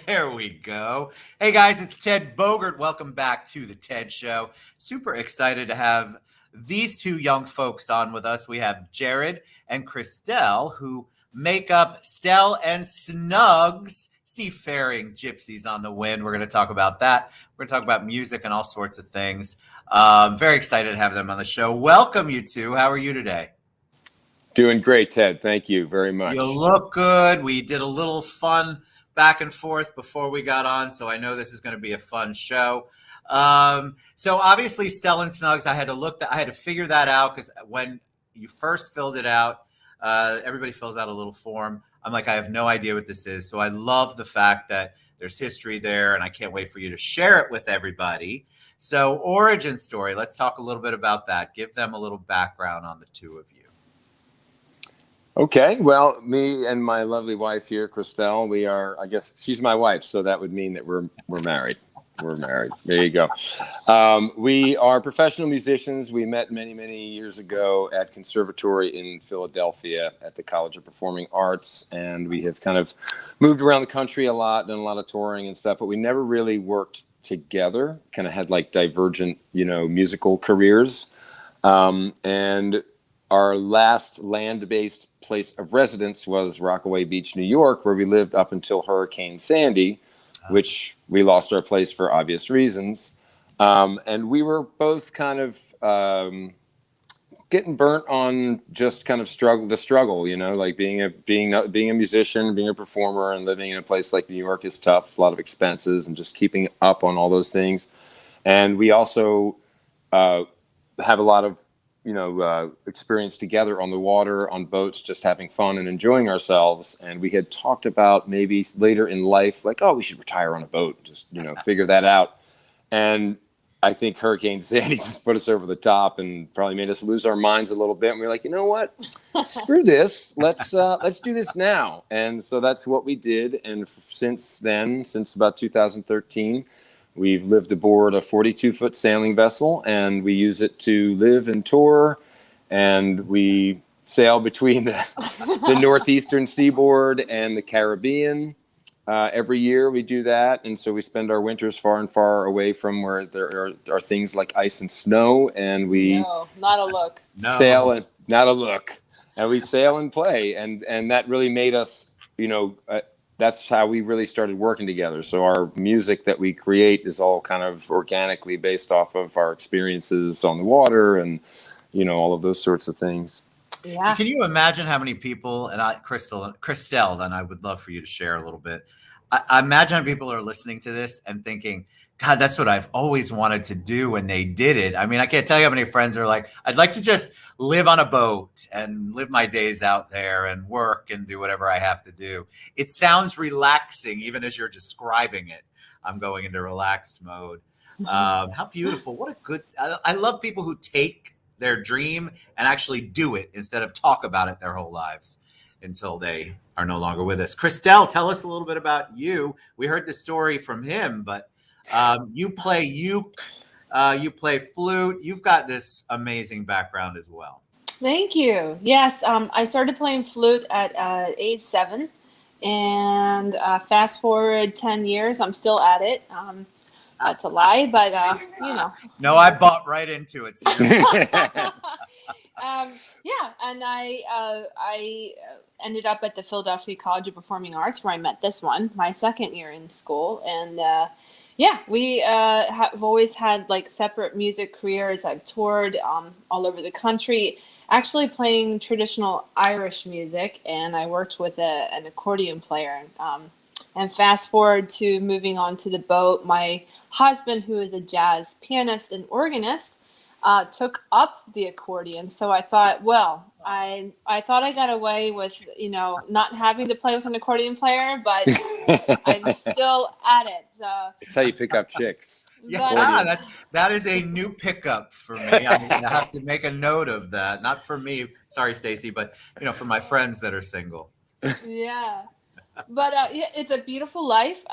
There we go. Hey guys, it's Ted Bogert. Welcome back to the Ted Show. Super excited to have these two young folks on with us. We have Jared and Christelle, who make up Stell and Snuggs, Seafaring Gypsies on the Wind. We're going to talk about that. We're going to talk about music and all sorts of things. Very excited to have them on the show. Welcome, you two. How are you today? Doing great, Ted. Thank you very You much. look good. We did a little fun back and forth before we got on, so I know this is going to be a fun show. So obviously, Stell and Snuggs, I had to figure that out because when you first filled it out, everybody fills out a little form. I'm like, I have no idea what this is. So I love the fact that there's history there, and I can't wait for you to share it with everybody. So origin story, let's talk a little bit about that. Give them a little background on the two of you. Okay, well, me and my lovely wife here, Christelle, we are, I guess she's my wife, so that would mean that we're married. We're married. There you go. We are professional musicians. We met many, many years ago at Conservatory in Philadelphia at the College of Performing Arts, and we have kind of moved around the country a lot, done a lot of touring and stuff, but we never really worked together, kind of had like divergent, musical careers. And our last land-based place of residence was Rockaway Beach, New York, where we lived up until Hurricane Sandy, which we lost our place for obvious reasons. And we were both kind of getting burnt on just kind of the struggle, like being a musician, being a performer, and living in a place like New York is tough. It's a lot of expenses and just keeping up on all those things. And we also have a lot of experience together on the water, on boats, just having fun and enjoying ourselves. And we had talked about maybe later in life, like, oh, we should retire on a boat, just, figure that out. And I think Hurricane Sandy just put us over the top and probably made us lose our minds a little bit. And we were like, you know what? Screw this. Let's do this now. And so that's what we did. And since about 2013, we've lived aboard a 42-foot sailing vessel, and we use it to live and tour, and we sail between the northeastern seaboard and the Caribbean. Every year we do that, and so we spend our winters far and far away from where there are things like ice and snow, and we No, not a look. sail and not a look, and we sail and play, and that really made us, that's how we really started working together. So our music that we create is all kind of organically based off of our experiences on the water and, all of those sorts of things. Yeah. Can you imagine how many people, and Christelle, then I would love for you to share a little bit. I imagine how people are listening to this and thinking, God, that's what I've always wanted to do, and they did it. I mean, I can't tell you how many friends are like, I'd like to just live on a boat and live my days out there and work and do whatever I have to do. It sounds relaxing, even as you're describing it. I'm going into relaxed mode. How beautiful. What a good, I love people who take their dream and actually do it instead of talk about it their whole lives until they are no longer with us. Christelle, tell us a little bit about you. We heard the story from him, but you play uke, you play flute. You've got this amazing background as well. Thank you. Yes, I started playing flute at age 7, and fast forward 10 years, I'm still at it. That's a lie, but No, I bought right into it. Yeah, and I ended up at the Philadelphia College of Performing Arts, where I met this one, my second year in school, and we have always had like separate music careers. I've toured all over the country, actually playing traditional Irish music, and I worked with an accordion player. And fast forward to moving on to the boat, my husband, who is a jazz pianist and organist, took up the accordion. So I thought, well, I thought I got away with, not having to play with an accordion player, but I'm still at it. That's how you pick up chicks. Yeah, that is a new pickup for me. I mean, I have to make a note of that. Not for me, sorry, Stacy, but for my friends that are single. Yeah. But it's a beautiful life.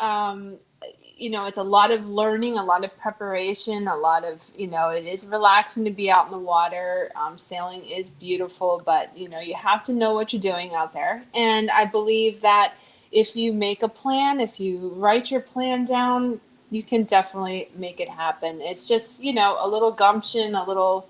It's a lot of learning, a lot of preparation, a lot of, it is relaxing to be out in the water. Sailing is beautiful, but, you have to know what you're doing out there. And I believe that if you make a plan, if you write your plan down, you can definitely make it happen. It's just, a little gumption, a little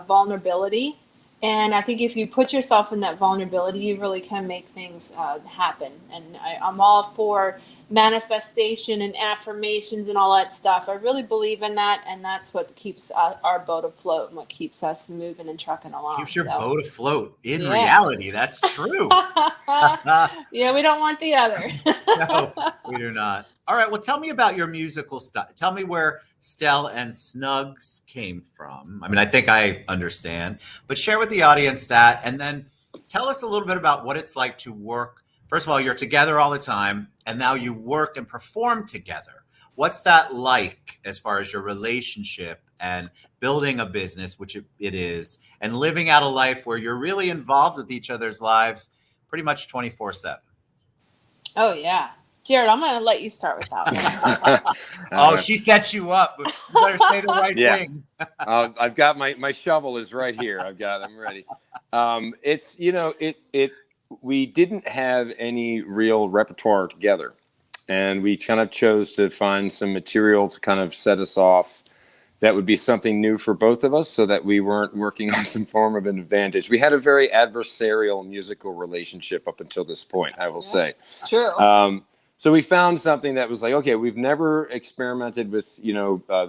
vulnerability. And I think if you put yourself in that vulnerability, you really can make things happen. And I'm all for manifestation and affirmations and all that stuff. I really believe in that. And that's what keeps our boat afloat and what keeps us moving and trucking along. Keeps your boat afloat. In Yeah. reality, that's true. Yeah, we don't want the other. No, we do not. All right. Well, tell me about your musical stuff. Tell me where Stell and Snuggs came from. I mean, I think I understand, but share with the audience that, and then tell us a little bit about what it's like to work. First of all, you're together all the time, and now you work and perform together. What's that like as far as your relationship and building a business, which it is, and living out a life where you're really involved with each other's lives pretty much 24/7? Oh, yeah. Jared, I'm going to let you start with that one. Oh, she set you up. You better say the right thing. I've got my shovel is right here. I'm ready. It's, we didn't have any real repertoire together, and we kind of chose to find some material to kind of set us off that would be something new for both of us, so that we weren't working on some form of an advantage. We had a very adversarial musical relationship up until this point, I will say. True. So we found something that was like, okay, we've never experimented with,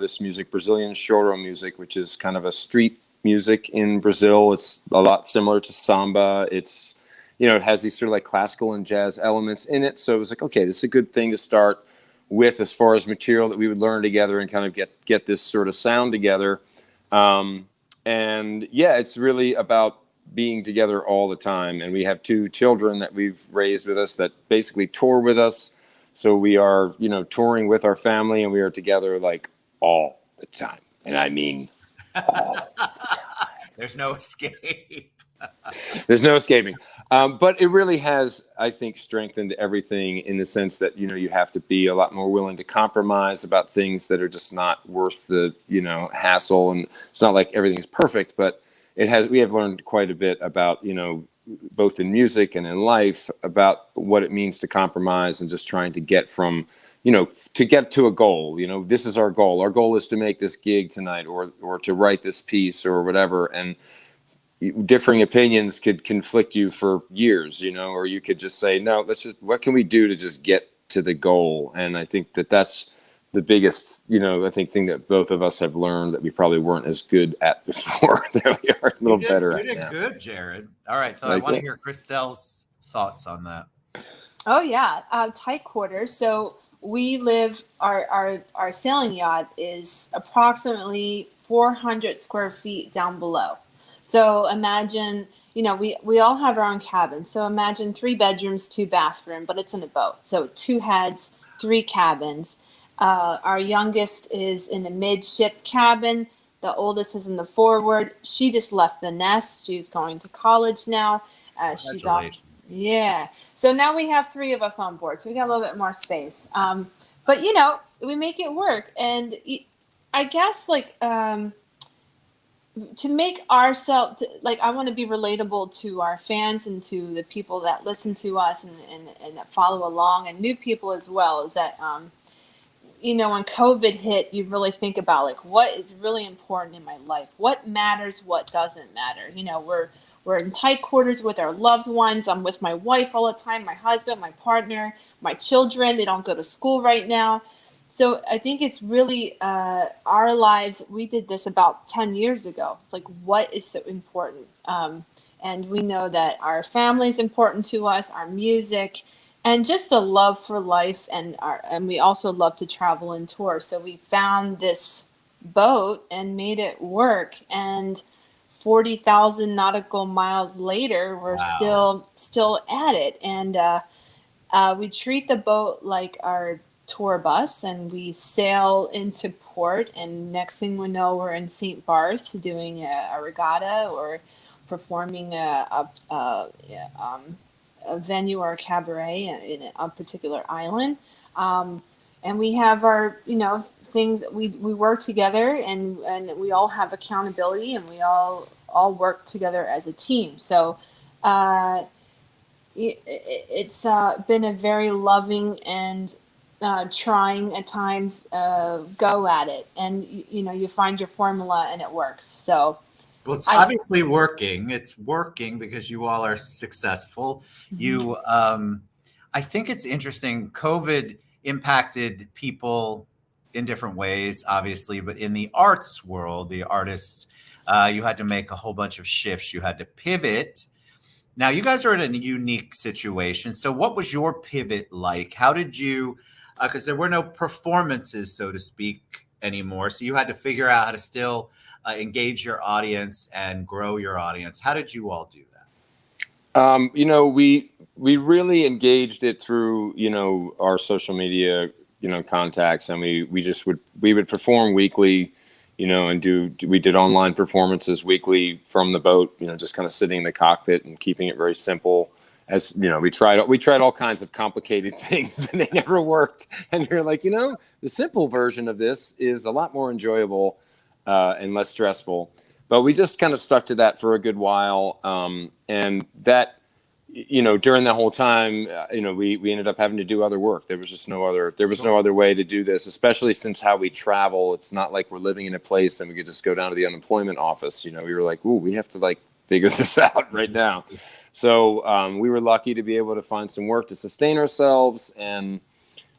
this music, Brazilian choro music, which is kind of a street music in Brazil. It's a lot similar to samba. It's, it has these sort of like classical and jazz elements in it. So it was like, okay, this is a good thing to start with as far as material that we would learn together and kind of get this sort of sound together. And yeah, it's really about being together all the time. And we have 2 children that we've raised with us that basically tour with us. So we are, touring with our family, and we are together like all the time. And I mean, all the time. There's no escape. There's no escaping. But it really has, I think, strengthened everything in the sense that, you have to be a lot more willing to compromise about things that are just not worth the, hassle. And it's not like everything's perfect, but we have learned quite a bit about, both in music and in life, about what it means to compromise and just trying to get from, to get to a goal. This is our goal. Our goal is to make this gig tonight, or to write this piece or whatever. And differing opinions could conflict you for years, or you could just say, no, what can we do to just get to the goal? And I think that's the biggest, thing that both of us have learned that we probably weren't as good at before, that we are a little better at now. You did good, Jared. All right, so I want to hear Christelle's thoughts on that. Oh, yeah. Tight quarters. So we live, our sailing yacht is approximately 400 square feet down below. So imagine, we all have our own cabin. So imagine 3 bedrooms, 2 bathrooms, but it's in a boat. So 2 heads, 3 cabins. Our youngest is in the midship cabin. The oldest is in the forward. She just left the nest. She's going to college now. She's off. Yeah. So now we have 3 of us on board. So we got a little bit more space. But, we make it work. And I guess to make ourselves, I want to be relatable to our fans and to the people that listen to us and that follow along, and new people as well, is that, when COVID hit, you really think about what is really important in my life, what matters, what doesn't matter. We're in tight quarters with our loved ones. I'm with my wife all the time, my husband, my partner, my children. They don't go to school right now. So I think it's really our lives. We did this about 10 years ago. It's what is so important? And we know that our family is important to us, our music, and just a love for life. And we also love to travel and tour. So we found this boat and made it work. And 40,000 nautical miles later, we're still at it. And we treat the boat like our tour bus, and we sail into port, and next thing we know, we're in St. Barth doing a regatta or performing a venue or a cabaret in a particular island. And we have our, things, we work together, and we all have accountability, and we all work together as a team. So it's been a very loving and trying at times go at it, and you find your formula and it works. So Well, it's I obviously working. It's working because you all are successful. Mhm. You, I think it's interesting. COVID impacted people in different ways, obviously, but in the arts world, the artists, you had to make a whole bunch of shifts. You had to pivot. Now, you guys are in a unique situation. So, what was your pivot like? How did you, because there were no performances, so to speak, anymore. So, you had to figure out how to still engage your audience and grow your audience. How did you all do that? We really engaged it through our social media contacts, and we would perform weekly, and we did online performances weekly from the boat, just kind of sitting in the cockpit and keeping it very simple. As we tried all kinds of complicated things, and they never worked. And you're like, the simple version of this is a lot more enjoyable and less stressful. But we just kind of stuck to that for a good while, and that during the whole time, we ended up having to do other work. There was no other way to do this, especially since how we travel. It's not like we're living in a place and we could just go down to the unemployment office. We were like, ooh, we have to figure this out right now. So we were lucky to be able to find some work to sustain ourselves, and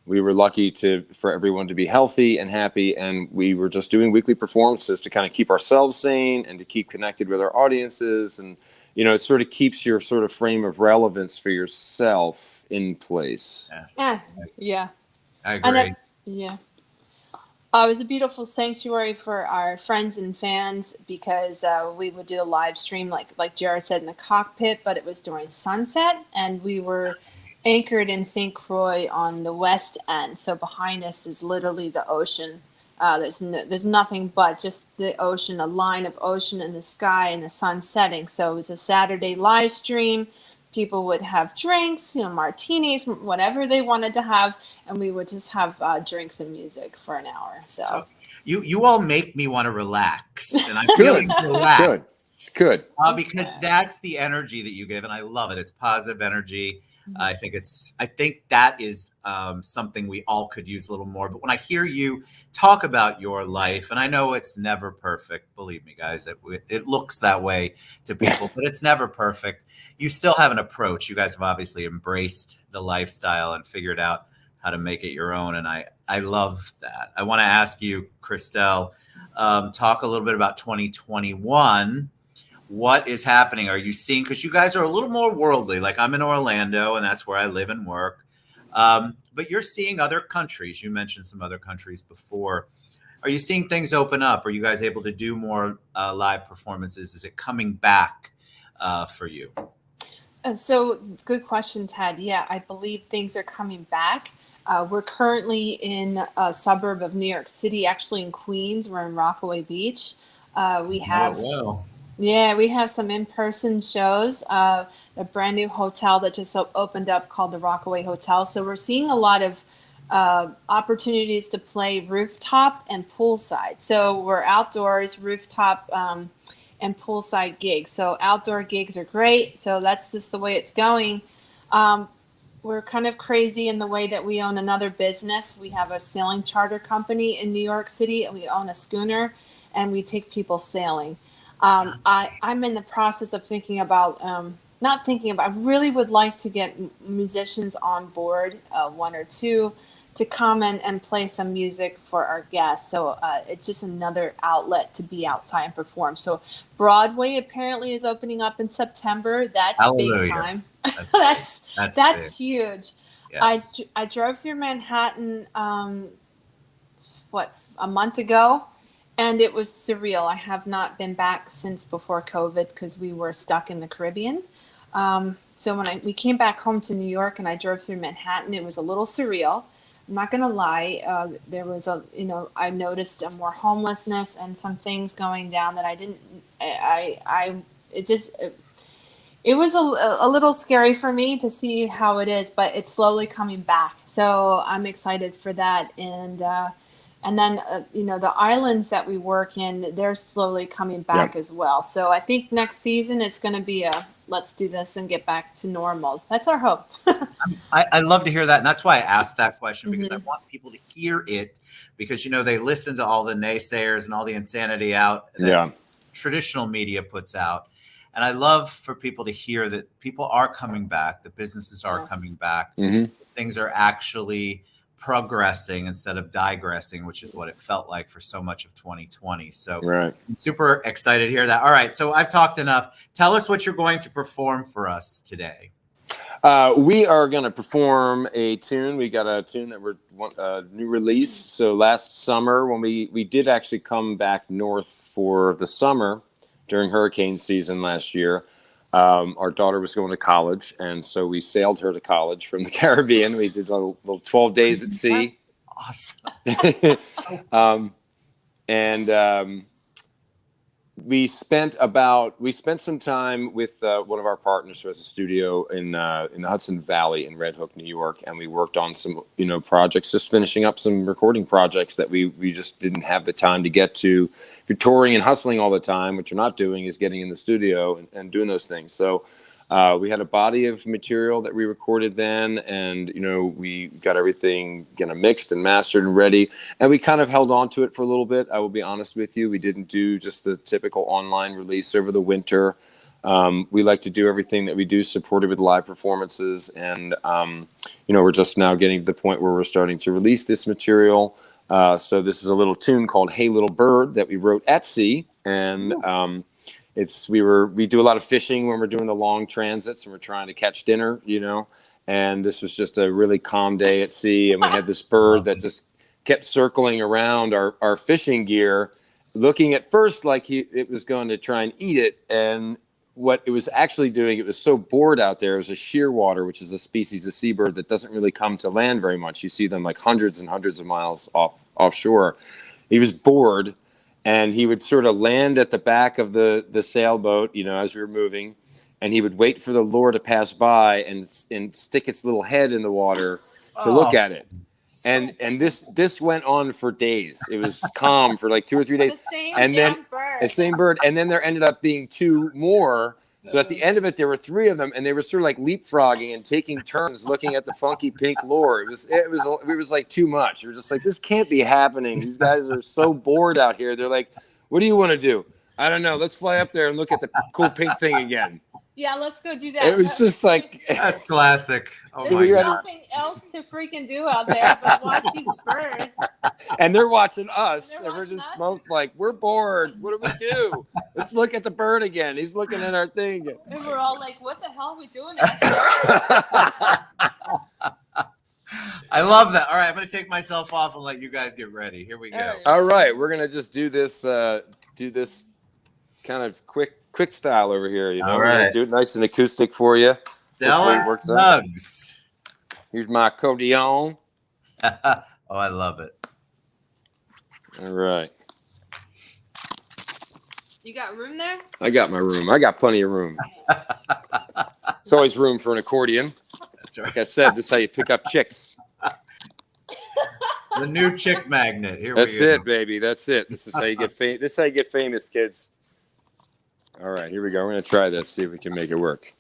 we were lucky for everyone to be healthy and happy. And we were just doing weekly performances to kind of keep ourselves sane and to keep connected with our audiences. And it sort of keeps your sort of frame of relevance for yourself in place. yeah, Yes, yeah, I and agree. yeah. It was a beautiful sanctuary for our friends and fans because we would do a live stream, like Jared said, in the cockpit, but it was during sunset, and we were anchored in St. Croix on the west end. So behind us is literally the ocean. There's nothing but just the ocean, a line of ocean in the sky, and the sun setting. So it was a Saturday live stream. People would have drinks, martinis, whatever they wanted to have, and we would just have drinks and music for an hour. So So, you all make me want to relax, and I'm Good, feeling relaxed. good, good. Because okay. that's the energy that you give, and I love it. It's positive energy. I think that is something we all could use a little more. But when I hear you talk about your life, and I know it's never perfect, believe me, guys, it looks that way to people, but it's never perfect. You still have an approach. You guys have obviously embraced the lifestyle and figured out how to make it your own, and I love that. I want to ask you, Christelle, talk a little bit about 2021. What is happening? Are you seeing, because you guys are a little more worldly, like I'm in Orlando and that's where I live and work, but you're seeing other countries. You mentioned some other countries before. Are you seeing things open up? Are you guys able to do more live performances? Is it coming back for you? So good question, Ted. Yeah, I believe things are coming back. We're currently in a suburb of New York City, actually in Queens. We're in Rockaway Beach. We Oh, have wow. Yeah, we have some in-person shows. A brand new hotel that just opened up called the Rockaway Hotel. So we're seeing a lot of opportunities to play rooftop and poolside. So we're outdoors, rooftop, and poolside gigs. So outdoor gigs are great. So that's just the way it's going. Um, we're kind of crazy in the way that we own another business. We have a sailing charter company in New York City, and we own a schooner, and we take people sailing. I'm in the process of thinking about, not thinking about, I really would like to get musicians on board, one or two, to come and play some music for our guests. So it's just another outlet to be outside and perform. So Broadway apparently is opening up in September. That's big Hallelujah. time. That's big. that's That's that's big. huge. Yes. I drove through Manhattan, a month ago, and it was surreal. I have not been back since before COVID because we were stuck in the Caribbean. So when we came back home to New York and I drove through Manhattan, it was a little surreal. I'm not gonna lie. There was I noticed more homelessness and some things going down that I didn't. It just it was a little scary for me to see how it is, but it's slowly coming back. So I'm excited for that. And then, the islands that we work in, they're slowly coming back Yep. as well. So I think next season it's going to be let's do this and get back to normal. That's our hope. I love to hear that. And that's why I asked that question, because I Mhm. want people to hear it, because, they listen to all the naysayers and all the insanity out that traditional media puts out. And I love for people to hear that people are coming back. The businesses are coming back. Mm-hmm. Things are actually progressing instead of digressing, which is what it felt like for so much of 2020. So Right. I'm super excited to hear that. All right. So I've talked enough. Tell us what you're going to perform for us today. We are going to perform a tune. We got a tune that we're new release. So last summer, when we did actually come back north for the summer during hurricane season last year, our daughter was going to college, and so we sailed her to college from the Caribbean. We did a little 12 days at sea. Awesome. We spent some time with one of our partners who has a studio in the Hudson Valley in Red Hook, New York, and we worked on some projects, just finishing up some recording projects that we just didn't have the time to get to. If you're touring and hustling all the time, what you're not doing is getting in the studio and doing those things. So we had a body of material that we recorded then, and we got everything mixed and mastered and ready, and we kind of held on to it for a little bit. I will be honest with you, we didn't do just the typical online release over the winter. We like to do everything that we do supported with live performances, and we're just now getting to the point where we're starting to release this material. So this is a little tune called "Hey Little Bird" that we wrote at sea, and we do a lot of fishing when we're doing the long transits and we're trying to catch dinner, and this was just a really calm day at sea, and we had this bird that just kept circling around our fishing gear, looking at first like it was going to try and eat it, and what it was actually doing, it was so bored out there. It was a shearwater, which is a species of seabird that doesn't really come to land very much. You see them like hundreds and hundreds of miles offshore. He was bored, and he would sort of land at the back of the sailboat, as we were moving, and he would wait for the lure to pass by and stick its little head in the water to look at it. And this went on for days. It was calm for like 2 or 3 days. The same bird. And then there ended up being 2 more. So at the end of it, there were 3 of them, and they were sort of like leapfrogging and taking turns looking at the funky pink lure. It was like too much. We were just like, this can't be happening. These guys are so bored out here. They're like, what do you want to do? I don't know. Let's fly up there and look at the cool pink thing again. Yeah, let's go do that. It was just like that's classic. Oh There's nothing else to freaking do out there but watch these birds. And they're watching us, and we're just both like, we're bored. What do we do? Let's look at the bird again. He's looking at our thing again. And we're all like, what the hell are we doing out there? I love that. All right, I'm going to take myself off and let you guys get ready. Here we go. All right, we're going to just do this kind of quick style over here. All right. Do it nice and acoustic for you. Stell Snuggs. Here's my accordion. Oh, I love it. All right. You got room there? I got my room. I got plenty of room. There's always room for an accordion. That's right. Like I said, this is how you pick up chicks. The new chick magnet. Here That's we go. it, baby. That's it. This is how you get famous. This is how you get famous, kids. All right, here we go. We're going to try this, see if we can make it work.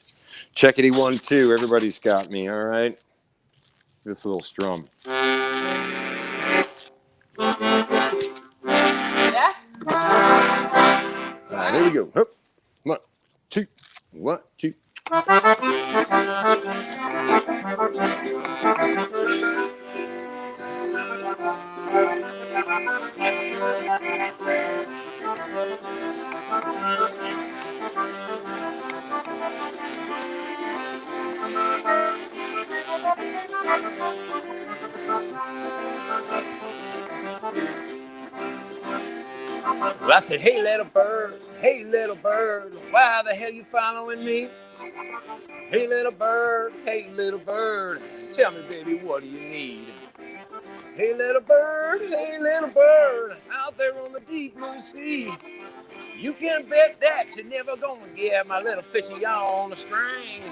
Checkity 1, 2. Everybody's got me. All right. This little strum. Yeah? All right, here we go. Hup. 1, 2. 1, 2. Well, I said, hey, little bird, why the hell you following me? Hey, little bird, tell me, baby, what do you need? Hey, little bird, out there on the deep blue sea, you can bet that you're never gonna get my little fishy on a string.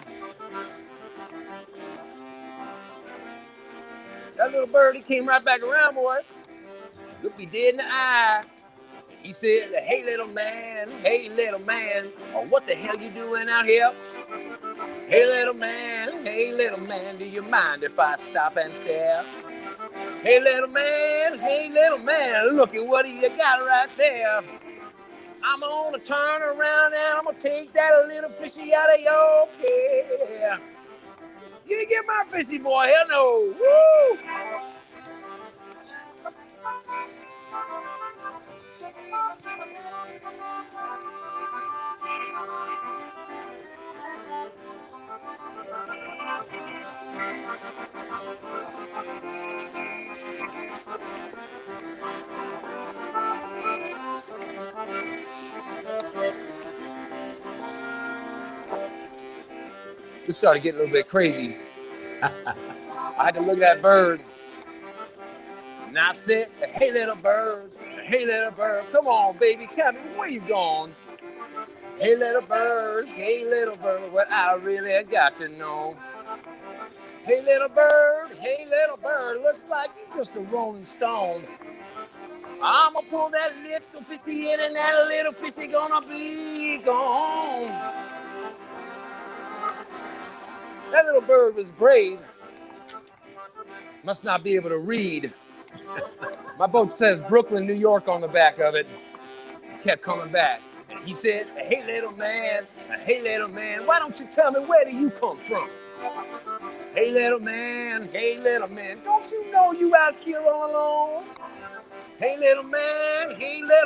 That little bird, he came right back around, boy. Looked me dead in the eye. He said, hey, little man, oh, what the hell you doing out here? Hey little man, do you mind if I stop and stare? Hey little man, look at what you got right there. I'm gonna turn around and I'm gonna take that little fishy out of your care. You get my fishy boy, hell no. Woo! This started getting a little bit crazy. I had to look at that bird. And I said, hey little bird, come on baby, tell me where you going? Hey little bird, what I really got to know. Hey little bird, looks like you just a rolling stone. I'm gonna pull that little fishy in and that little fishy gonna be gone. That little bird was brave. Must not be able to read. My boat says Brooklyn, New York on the back of it. He kept coming back. And he said, hey little man, why don't you tell me where do you come from? Hey little man, don't you know you out here all alone? Hey little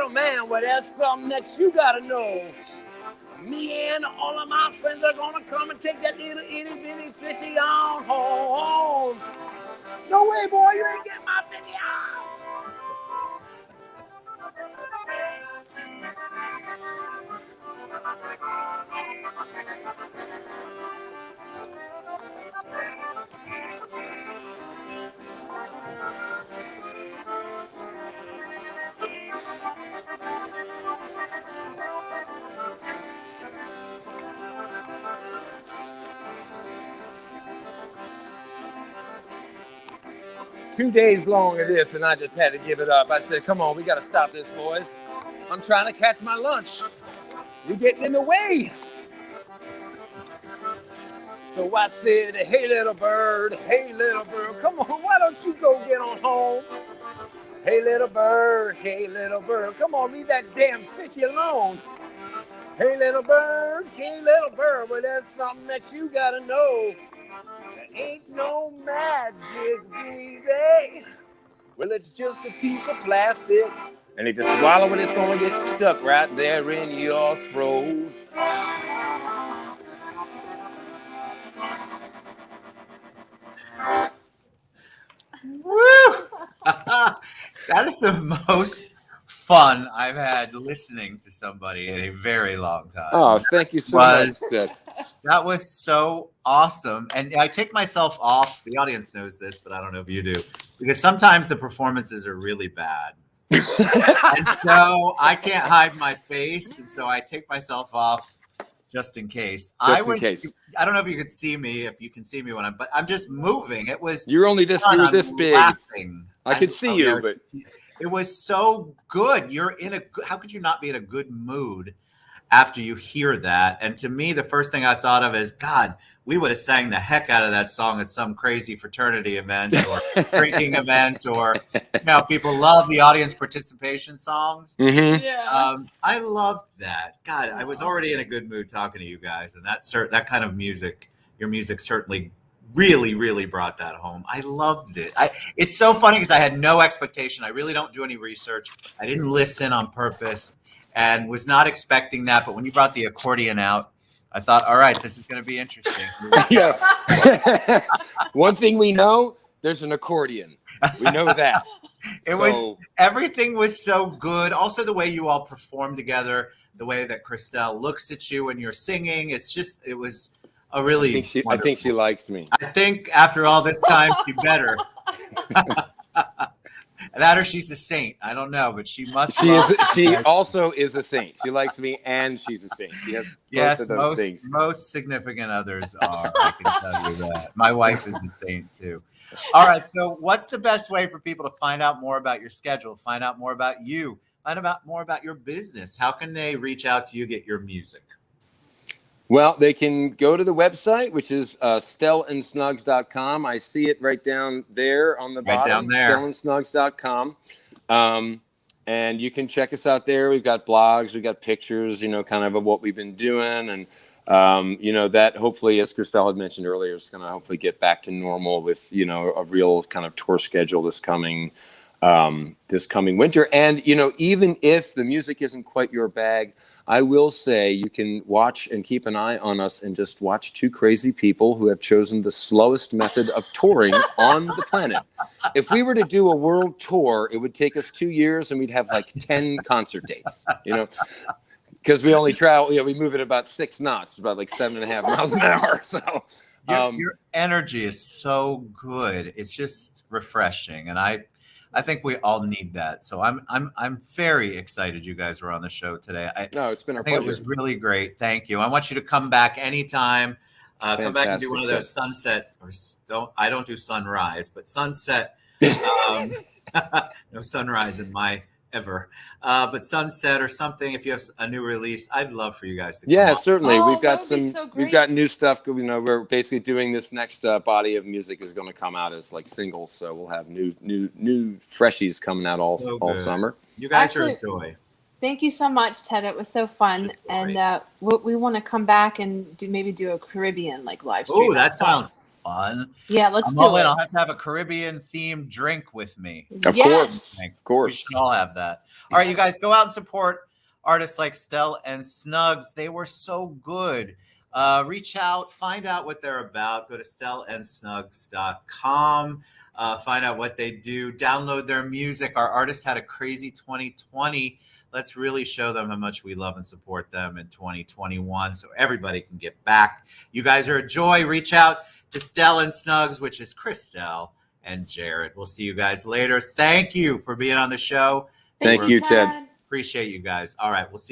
man, well that's something that you gotta know. Me and all of my friends are gonna come and take that little itty bitty fishy on home. No way, boy, you ain't getting my fishy on. 2 days long of this, and I just had to give it up. I said, come on, we got to stop this, boys. I'm trying to catch my lunch. You're getting in the way. So I said, hey, little bird, come on, why don't you go get on home? Hey, little bird, come on, leave that damn fishy alone. Hey, little bird, well, there's something that you got to know. There ain't no magic, baby. Well, it's just a piece of plastic. And if you swallow it, it's going to get stuck right there in your throat. Woo! That is the most fun I've had listening to somebody in a very long time. Oh, thank you so much. That was so awesome. And I take myself off. The audience knows this, but I don't know if you do. Because sometimes the performances are really bad. And so I can't hide my face. And so I take myself off just in case. I don't know if you could see me, if you can see me when but I'm just moving. It was you're this big. Laughing. I could see you, but it was so good. How could you not be in a good mood after you hear that? And to me, the first thing I thought of is, God, we would have sang the heck out of that song at some crazy fraternity event or drinking event, or people love the audience participation songs. Mm-hmm. Yeah. I loved that. God, I was already in a good mood talking to you guys, and that kind of music, your music certainly really, really brought that home. I loved it. It's so funny because I had no expectation. I really don't do any research. I didn't listen on purpose and was not expecting that. But when you brought the accordion out, I thought, all right, this is going to be interesting. Yeah. One thing we know, there's an accordion. We know that. Everything was so good. Also, the way you all performed together, the way that Christelle looks at you when you're singing, it was a really. I think she likes me. I think after all this time, she better. That or she's a saint. I don't know, but she must. She also is a saint. She likes me, and she's a saint. She has both of those things. Most significant others are. I can tell you that. My wife is a saint too. All right. So, what's the best way for people to find out more about your schedule? Find out more about you. Find out more about your business. How can they reach out to you? Get your music. Well, they can go to the website, which is stellandsnuggs.com. I see it right down there on the Right bottom, down there. stellandsnuggs.com. And you can check us out there. We've got blogs, we've got pictures, kind of what we've been doing. And, that hopefully, as Christelle had mentioned earlier, is going to hopefully get back to normal with, a real kind of tour schedule this coming winter. And, even if the music isn't quite your bag, I will say you can watch and keep an eye on us and just watch two crazy people who have chosen the slowest method of touring on the planet. If we were to do a world tour, it would take us 2 years and we'd have like 10 concert dates, because we only travel, we move at about 6 knots, about like 7.5 miles an hour. So your energy is so good. It's just refreshing. And I think we all need that. So I'm very excited you guys were on the show today. No, it's been our pleasure. pleasure. It was really great. Thank you. I want you to come back anytime. Come back and do one of those sunset I don't do sunrise, but sunset. No sunrise in my ever. But sunset or something. If you have a new release, I'd love for you guys to come on. Certainly. Oh, We've got we've got new stuff. We're basically doing this next body of music is going to come out as like singles. So we'll have new freshies coming out all summer. You guys are a joy. Thank you so much, Ted. It was so fun. And we want to come back and maybe do a Caribbean live stream. Oh, that sounds fun. Yeah, let's do it. I'll have to have a Caribbean themed drink with me. Of course. We should all have that. All right, you guys go out and support artists like Stell and Snuggs. They were so good. Reach out, find out what they're about. Go to stellandsnuggs.com. Find out what they do. Download their music. Our artists had a crazy 2020. Let's really show them how much we love and support them in 2021 so everybody can get back. You guys are a joy. Reach out to Stell and Snuggs, which is Christelle and Jared. We'll see you guys later. Thank you for being on the show. Thank you, Ted. Appreciate you guys. All right, we'll see you.